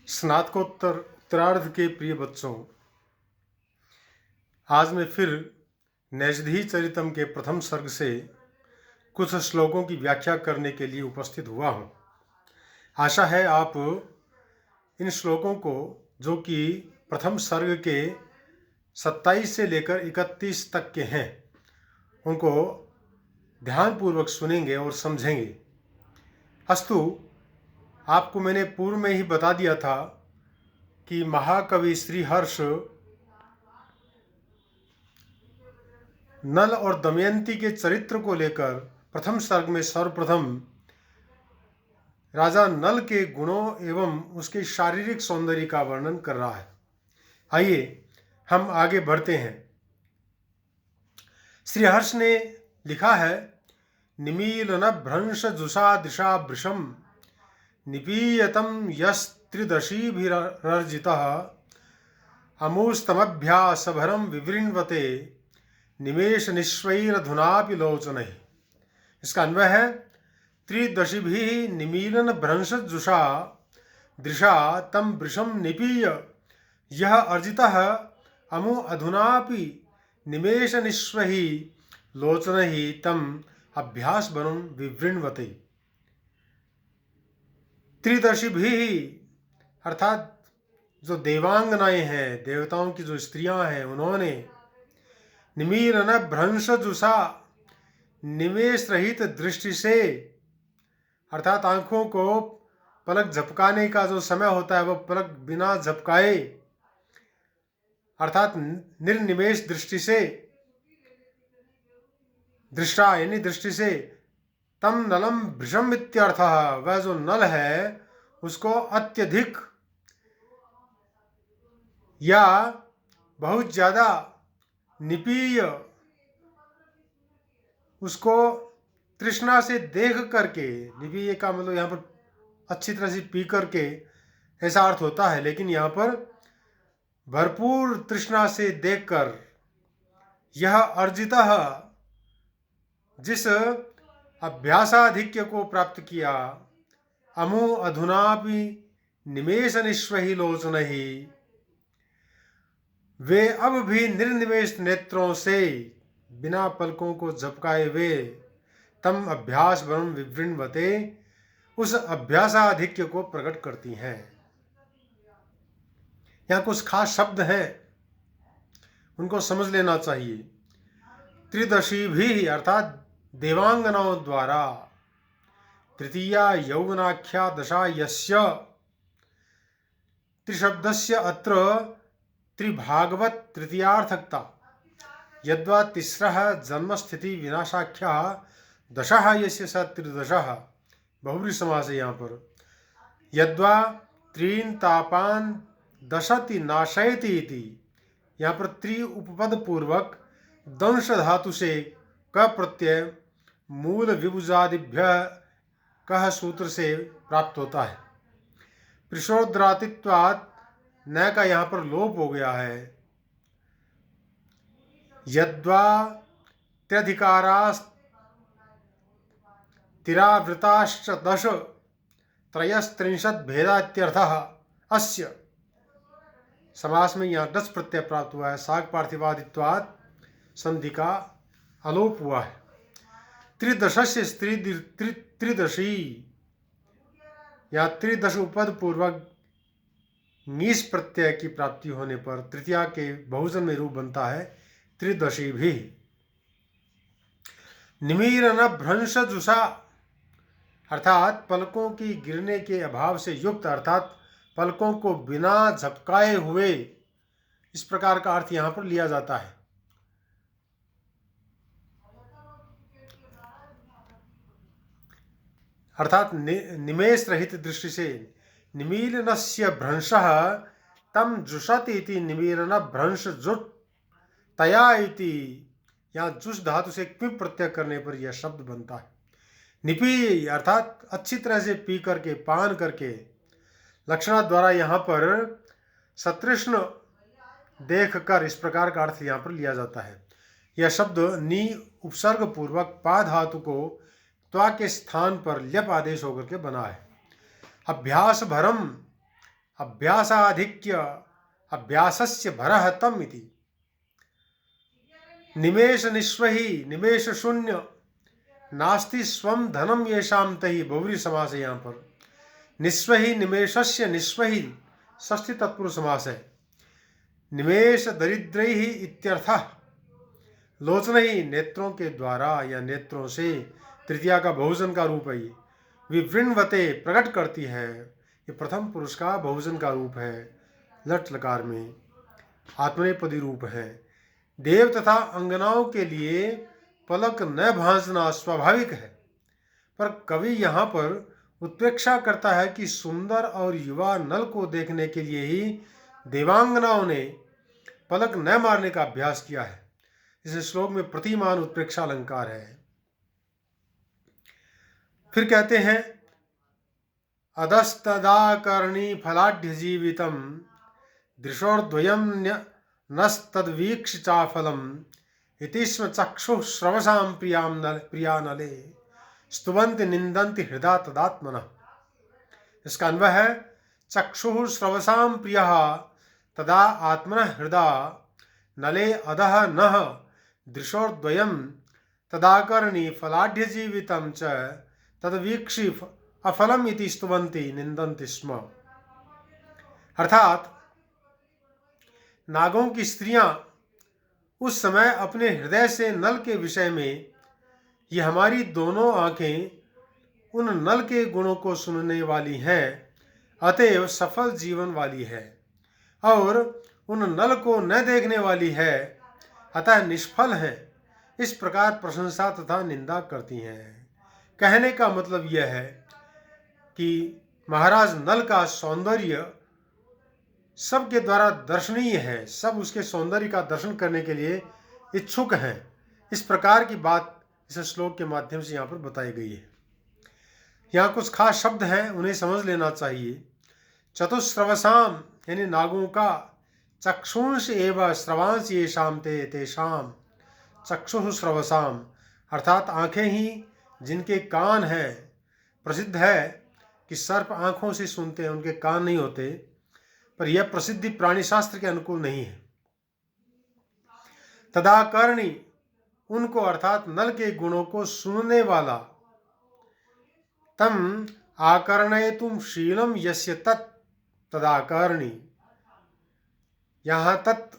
स्नातकोत्तर उत्तरार्ध के प्रिय बच्चों, आज मैं फिर नैषधीय चरितम के प्रथम सर्ग से कुछ श्लोकों की व्याख्या करने के लिए उपस्थित हुआ हूँ। आशा है आप इन श्लोकों को, जो कि प्रथम सर्ग के 27 से लेकर 31 तक के हैं, उनको ध्यानपूर्वक सुनेंगे और समझेंगे। अस्तु, आपको मैंने पूर्व में ही बता दिया था कि महाकवि श्रीहर्ष नल और दमयंती के चरित्र को लेकर प्रथम सर्ग में सर्वप्रथम राजा नल के गुणों एवं उसके शारीरिक सौंदर्य का वर्णन कर रहा है। आइए हम आगे बढ़ते हैं। श्रीहर्ष ने लिखा है, निमीलन भ्रंश जुषा दिशा वृषम निपीयतम यस्त्रिदशीभिरर्जितः अमूस्तमभ्यासभरम विवृण्वते निमेष निश्वैरधुनापि लोचनैः। इसका अन्वय है, त्रिदशिभिः निमीलन भ्रंश जुषा दृशा तम वृषम निपीय यह अर्जितः अमु अधुनापि निमेष निश्वैः लोचनैः तम अभ्यासभरम विवृण्वते। त्रिदर्शिभिः अर्थात जो देवांगनाएं हैं, देवताओं की जो स्त्रियां हैं, उन्होंने निमीलन भ्रंश जुषा निमेष रहित दृष्टि से, अर्थात आंखों को पलक झपकाने का जो समय होता है वह पलक बिना झपकाए, अर्थात निर्निमेष दृष्टि से, दृष्टा यानी दृष्टि से, तम नलम भृशम इत्यर्थः, वह जो नल है उसको अत्यधिक या बहुत ज्यादा निपीय, उसको तृष्णा से देख करके, निपीय का मतलब यहाँ पर अच्छी तरह से पी करके ऐसा अर्थ होता है, लेकिन यहाँ पर भरपूर तृष्णा से देखकर यह अर्जितः, जिस अभ्यासाधिक्य को प्राप्त किया, अमु अधुनापि निमेष निश्वहि लोचनहि, वे अब भी निर्निमेष नेत्रों से बिना पलकों को झपकाए वे तम अभ्यास वरम विवृण्वते, उस अभ्यासाधिक्य को प्रकट करती हैं। यहाँ कुछ खास शब्द हैं, उनको समझ लेना चाहिए। त्रिदशी भी अर्थात देवांगनाओं द्वारा तृतीया यौवनाख्या दशा यस्य, त्रिशब्दस्य अत्र त्रिभागवत तृतीयार्थकता, यद्वा तिस्रः जन्मस्थिति विनाशाख्या दशः यस्य स त्रिदशः, बहुव्रीहि समास है यहाँ पर। यद्वा त्रीन तापान दशति नाशयति इति, यहाँ पर त्रि उपपद पूर्वक दंश धातु से क प्रत्यय मूल विभुजादिभ्य कह सूत्र से प्राप्त होता है। प्रिशोद्रातित्वात् न का यहाँ पर लोप हो गया है। यद्वा त्र्यधिकारास्तिरावृताश्च दश त्रयस्त्रिंशत् भेदात्यर्थः अस्य, समास में यहाँ दस प्रत्यय प्राप्त हुआ है। साग पार्थिवादित्वात् संधि का अलोप हुआ है। त्रिदशस्य त्रिदशी, या त्रिदश उपद पूर्वक नीस प्रत्यय की प्राप्ति होने पर तृतीया के बहुवचन में रूप बनता है त्रिदशी भी। निमीलन भ्रंश जुषा अर्थात पलकों की गिरने के अभाव से युक्त, अर्थात पलकों को बिना झपकाए हुए, इस प्रकार का अर्थ यहाँ पर लिया जाता है। अर्थात निमेष रहित दृष्टि से, निमीलनस्य भ्रंशः तम जुषति इति निमीलन भ्रंश जुट तया इति, यहाँ जुष धातु से क्विप प्रत्यय करने पर यह शब्द बनता है। निपी अर्थात अच्छी तरह से पी करके, पान करके, लक्षणा द्वारा यहाँ पर सतृष्ण देख कर, इस प्रकार का अर्थ यहाँ पर लिया जाता है। यह शब्द नी उपसर्ग पूर्वक पा धातु को त्वा के स्थान पर ल्यप आदेश होकर के बना है। अभ्यास भरम अभ्यासाधिक्य अभ्यासस्य भरः तम इति। निमेष निस्वहि निमेष शून्य नास्ति स्वम धनम येषाम तहि बहुव्रीहि समास है। यहाँ पर निस्वहि निमेषस्य निस्वहि षष्ठी तत्पुरुष समास है। निमेष दरिद्रैहि इत्यर्थः लोचनहि नेत्रों के द्वारा या नेत्रों से, तृतीया का बहुवचन का रूप है। ये विवृण्वते प्रकट करती है, ये प्रथम पुरुष का बहुवचन का रूप है, लट लकार में आत्मनेपदी रूप है। देव तथा अंगनाओं के लिए पलक न भांसना स्वाभाविक है, पर कवि यहाँ पर उत्प्रेक्षा करता है कि सुंदर और युवा नल को देखने के लिए ही देवांगनाओं ने पलक न मारने का अभ्यास किया है। इस श्लोक में प्रतिमान उत्प्रेक्षा अलंकार है। फिर कहते हैं अधस्तदाकर्णी फलाढ्य जीवितम दृशोर्द्वयम नस्तद्वीक्ष चाफलम इति स्म चक्षुः श्रवसां प्रिया नले स्तुवन्ति निन्दन्ति हृदा तदात्मनः। इसका अन्वय है चक्षुः श्रवसां प्रियः तदा आत्मनः हृदा नले अधः नः दृशोर्द्वयं तदाकर्णी फलाढ्य जीवितं च तद्वीक्षि अफलम इति स्तुवन्ति निन्दन्ति स्म। अर्थात नागों की स्त्रियां उस समय अपने हृदय से नल के विषय में, ये हमारी दोनों आंखें उन नल के गुणों को सुनने वाली हैं, अतएव सफल जीवन वाली है, और उन नल को न देखने वाली है, अतः निष्फल है, इस प्रकार प्रशंसा तथा निंदा करती हैं। कहने का मतलब यह है कि महाराज नल का सौंदर्य सबके द्वारा दर्शनीय है, सब उसके सौंदर्य का दर्शन करने के लिए इच्छुक हैं। इस प्रकार की बात इस श्लोक के माध्यम से यहाँ पर बताई गई है। यहाँ कुछ खास शब्द हैं, उन्हें समझ लेना चाहिए। चतुस्रवसाम यानी नागों का, चक्षुंष एवं श्रवांश येषाम ते तेषाम चक्षुः श्रवसाम, अर्थात आंखें ही जिनके कान हैं। प्रसिद्ध है कि सर्प आंखों से सुनते हैं, उनके कान नहीं होते, पर यह प्रसिद्धि प्राणी शास्त्र के अनुकूल नहीं है। तदाकर्णी उनको, अर्थात नल के गुणों को सुनने वाला, तम आकर्णयतुम शीलम यस्य तत् तदाकर्णी, यहाँ तत्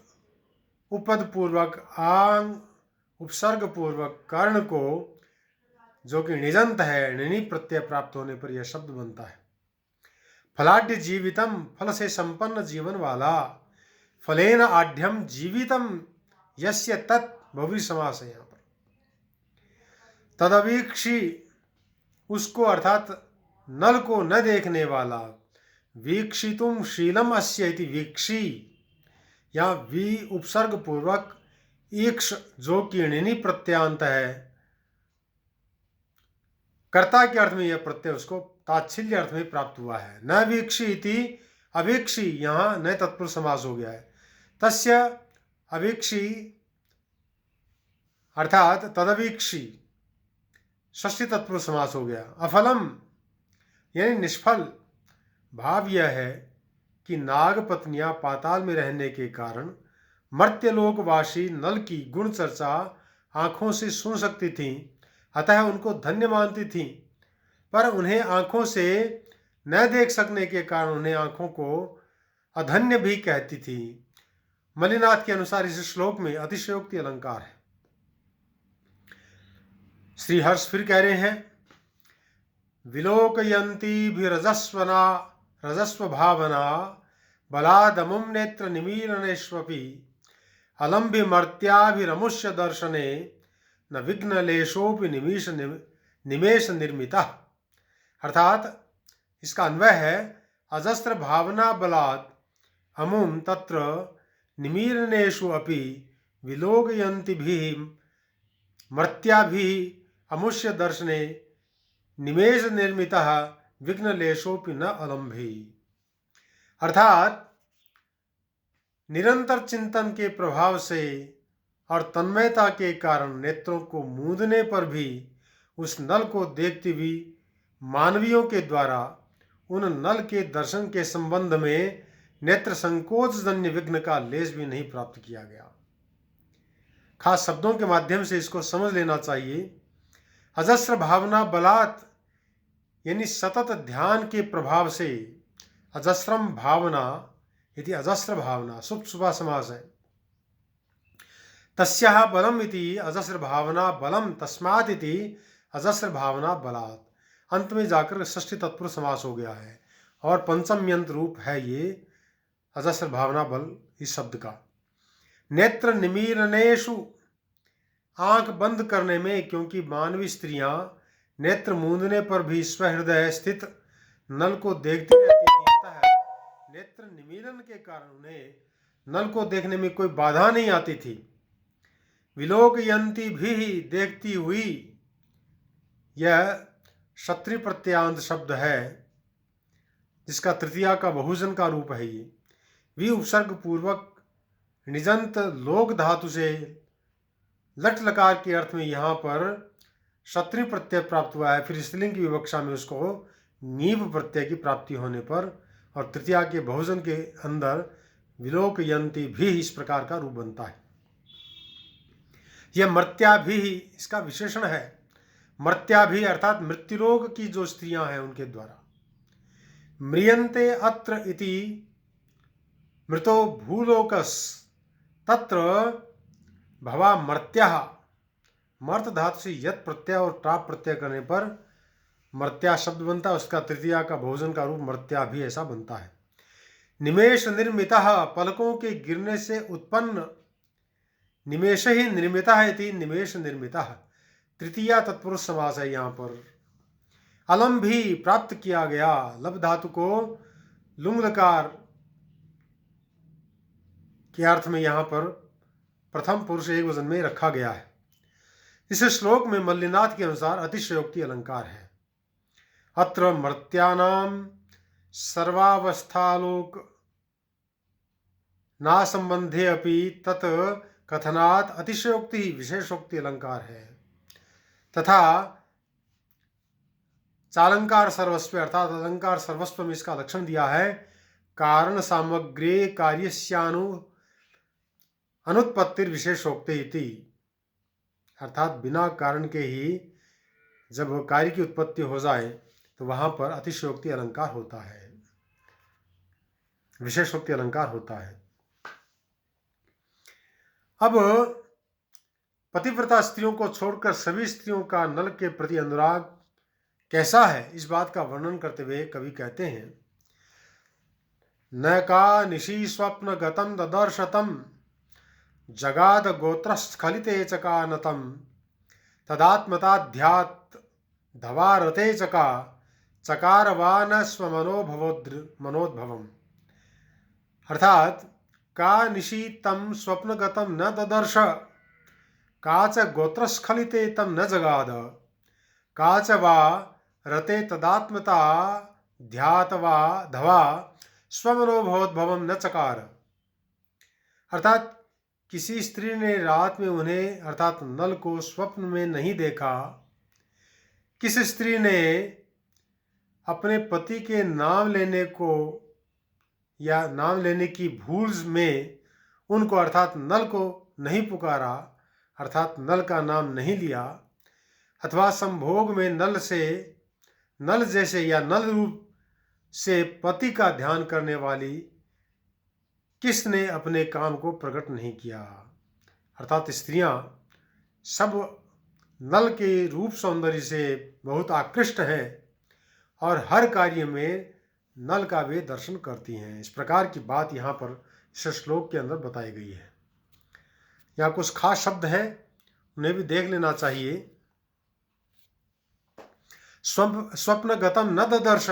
उपद पूर्वक आंग उपसर्ग पूर्वक कर्ण को, जो कि निजंत है, णिनि प्रत्यय प्राप्त होने पर यह शब्द बनता है। फलाढ्य जीवितम, फल से संपन्न जीवन वाला, फलेन आढ्यम जीवितम यस्य तत् बहुव्रीहि समास है यहाँ पर। तदवीक्षी उसको, अर्थात नल को न देखने वाला, वीक्षितुम शीलम अस्य इति वीक्षी, यहाँ वी उपसर्ग पूर्वक ईक्ष जो कि णिनि प्रत्यांत है, कर्ता के अर्थ में यह प्रत्यय उसको ताच्छिल्य अर्थ में प्राप्त हुआ है। न वीक्षी इति अवीक्षी, यहाँ न तत्पुरुष समास हो गया है। तस्य अवीक्षी अर्थात तदवीक्षी षष्ठी तत्पुरुष समास हो गया। अफलम यानी निष्फल। भाव यह है कि नाग पत्नियां पाताल में रहने के कारण मर्त्यलोकवासी नल की गुण चर्चा आंखों से सुन सकती थीं, अतः उनको धन्य मानती थीं, पर उन्हें आंखों से न देख सकने के कारण उन्हें आंखों को अधन्य भी कहती थी। मलिनाथ के अनुसार इस श्लोक में अतिशयोक्ति अलंकार है। श्री हर्ष फिर कह रहे हैं, विलोकयंती भी रजस्वना रजस्व भावना बलादमुम नेत्र निमीलनेष्वपि अलंभि मर्त्याभिरमुष्य दर्शने न विघ्न लेशोपि निमेष निर्मिता। अर्थात इसका अन्वय है, अजस्त्र भावना बलात् अमुम तत्र निमीलनेषु अपि विलोकयन्तिभिः मर्त्याभिः अमुष्य दर्शने निमेष निर्मितः विघ्न लेशोपि न अलंभि। अर्थात निरंतर चिंतन के प्रभाव से और तन्मयता के कारण नेत्रों को मूंदने पर भी उस नल को देखती हुई मानवियों के द्वारा उन नल के दर्शन के संबंध में नेत्र संकोच जन्य विघ्न का लेश भी नहीं प्राप्त किया गया। खास शब्दों के माध्यम से इसको समझ लेना चाहिए। अजस्र भावना बलात् यानी सतत ध्यान के प्रभाव से, अजस्रम भावना यदि अजस्र भावना सुप्त शुभा समास है, तस्याः बलम इति अजस्र भावना बलम तस्मात् इति अजस्र भावना बलात्। अंत में जाकर षष्ठी तत्पुरुष समास हो गया है और पंचम यंत्र रूप है ये अजस्र भावना बल इस शब्द का। नेत्र निमीलनेषु, आंख बंद करने में, क्योंकि मानवी स्त्रियां नेत्र मूंदने पर भी स्वहृदय स्थित नल को देखती रहती थी, अतः नेत्र निमीलन के कारण उन्हें नल को देखने में कोई बाधा नहीं आती थी। विलोकयंती भी देखती हुई, यह क्षत्रिय प्रत्यांत शब्द है जिसका तृतीया का बहुवचन का रूप है। ये वि उपसर्ग पूर्वक निजंत लोक धातु से लट लकार के अर्थ में यहाँ पर क्षत्रिय प्रत्यय प्राप्त हुआ है। फिर स्त्रीलिंग की विवक्षा में उसको नीव प्रत्यय की प्राप्ति होने पर और तृतीया के बहुवचन के अंदर विलोकयंती भी इस प्रकार का रूप बनता है। यह मर्त्या भी इसका विशेषण है। मर्त्या भी अर्थात मृत्युलोक की जो स्त्रियां हैं उनके द्वारा। म्रियन्ते अत्र इति मृतो भूलोकस तत्र भवा मर्त्या, मर्त धातु से यत प्रत्यय और टाप प्रत्यय करने पर मर्त्या शब्द बनता है। उसका तृतीया का बहुवचन का रूप मर्त्या भी ऐसा बनता है। निमेष निर्मितः, पलकों के गिरने से उत्पन्न। निमेष ही निर्मितः इति निमेष निर्मितः, तृतीया तत्पुरुष समास है यहाँ पर। अलम भी प्राप्त किया गया, लब धातु को लुंग लकार के अर्थ में यहाँ पर प्रथम पुरुष एक वचन में रखा गया है। इस श्लोक में मल्लिनाथ के अनुसार अतिशयोक्ति अलंकार है। अत्र मर्त्यानाम सर्वावस्थालोक ना संबंधे अपि तत् कथनात् अतिशयोक्ति विशेषोक्ति अलंकार है। तथा चालंकार सर्वस्व अर्थात अलंकार सर्वस्व में इसका लक्षण दिया है। कारण सामग्री कार्यस्यानु अनुत्पत्तिर विशेषोक्ति इति, अर्थात बिना कारण के ही जब कार्य की उत्पत्ति हो जाए तो वहां पर अतिशयोक्ति अलंकार होता है, विशेषोक्ति अलंकार होता है। अब पतिव्रता स्त्रियों को छोड़कर सभी स्त्रियों का नल के प्रति अनुराग कैसा है, इस बात का वर्णन करते हुए कवि कहते हैं, न का निशी स्वप्न गतम ददर्शतम जगाद गोत्रस्खलिते चकानतम तदात्मताध्यात् धवारते चका चकारवान स्वमनोद्भवम। अर्थात का निशी तम स्वप्नगतम न ददर्श, काच गोत्रस्खलिते तम न जगाद, काच वा रते तदात्मता ध्यातवा धवा स्वमनोभवोद्भवम न चकार। अर्थात किसी स्त्री ने रात में उन्हें अर्थात नल को स्वप्न में नहीं देखा। किस स्त्री ने अपने पति के नाम लेने को या नाम लेने की भूल में उनको अर्थात नल को नहीं पुकारा, अर्थात नल का नाम नहीं लिया, अथवा संभोग में नल जैसे या नल रूप से पति का ध्यान करने वाली किसने अपने काम को प्रकट नहीं किया। अर्थात स्त्रियां सब नल के रूप सौंदर्य से बहुत आकृष्ट हैं और हर कार्य में नल का वे दर्शन करती हैं। इस प्रकार की बात यहाँ पर इस श्लोक के अंदर बताई गई है। यहाँ कुछ खास शब्द हैं, उन्हें भी देख लेना चाहिए। स्वप्न गतम न ददर्श,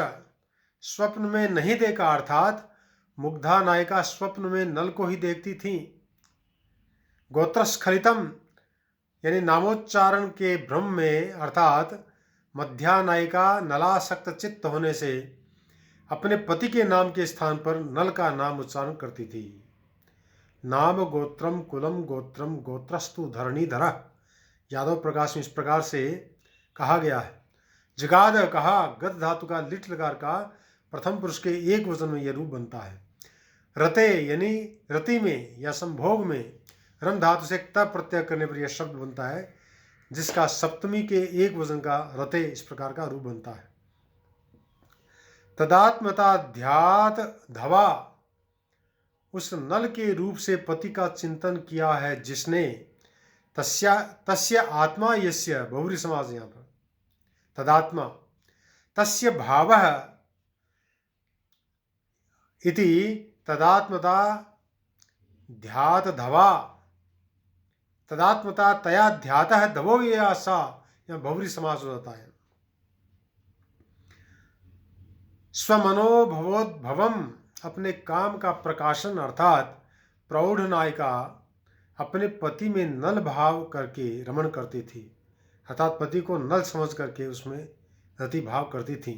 स्वप्न में नहीं देखा, अर्थात मुग्धा नायिका स्वप्न में नल को ही देखती थी। गोत्रस्खलितम यानी नामोच्चारण के भ्रम में अर्थात मध्या नायिका नलासक्त चित्त होने से अपने पति के नाम के स्थान पर नल का नाम उच्चारण करती थी। नाम गोत्रम कुलम गोत्रम गोत्रस्तु धरणीधर, यादव प्रकाश में इस प्रकार से कहा गया है। जगाद कहा, गद धातु का लिट लकार का प्रथम पुरुष के एक वचन में यह रूप बनता है। रते यानी रति में या संभोग में रम धातु से त प्रत्यय करने पर यह शब्द बनता है, जिसका सप्तमी के एक वचन का रते इस प्रकार का रूप बनता है। तदात्मता ध्यात धवा, उस नल के रूप से पति का चिंतन किया है जिसने, तस्य आत्मा यस्य बहुरी समाज यहाँ पर, तदात्मा तस्य भावः इति तदात्मता ध्यात धवा, तदात्मता तया ध्यातः धवो या सा, यहाँ बहुरी समास हो जाता है। स्वमनोभवोद्भवम, अपने काम का प्रकाशन अर्थात प्रौढ़ नायिका अपने पति में नल भाव करके रमण करती थी, अर्थात पति को नल समझ करके उसमें रति भाव करती थी।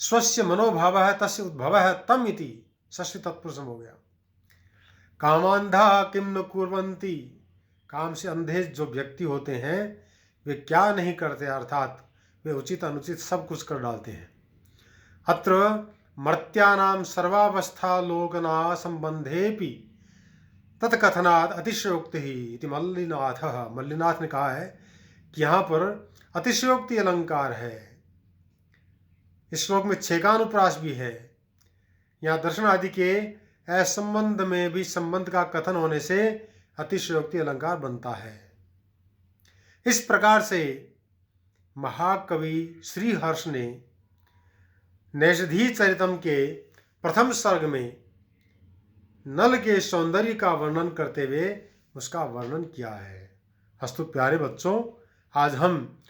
स्वस्य मनोभाव है तस्य उद्भव है तम इति षष्ठी तत्पुरुषम हो गया। कामांधा किम न कुर्वन्ति, काम से अंधे जो व्यक्ति होते हैं वे क्या नहीं करते, अर्थात वे उचित अनुचित सब कुछ कर डालते हैं। अत्र मर्त्यानां सर्वावस्थालोकना संबंधेपि तत्कथनात् अतिशयोक्ति ही इति मल्लिनाथ ने कहा है कि यहाँ पर अतिशयोक्ति अलंकार है। इस श्लोक में छेकानुप्रास भी है। यहाँ दर्शन आदि के असंबंध में भी संबंध का कथन होने से अतिशयोक्ति अलंकार बनता है। इस प्रकार से महाकवि श्रीहर्ष ने नैषधि चरितम के प्रथम सर्ग में नल के सौंदर्य का वर्णन करते हुए उसका वर्णन किया है। अस्तु प्यारे बच्चों, आज हम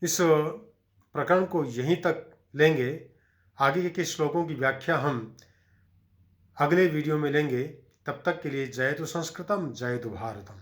इस प्रकरण को यहीं तक लेंगे। आगे के श्लोकों की व्याख्या हम अगले वीडियो में लेंगे। तब तक के लिए जय तु संस्कृतम, जय तु भारतम।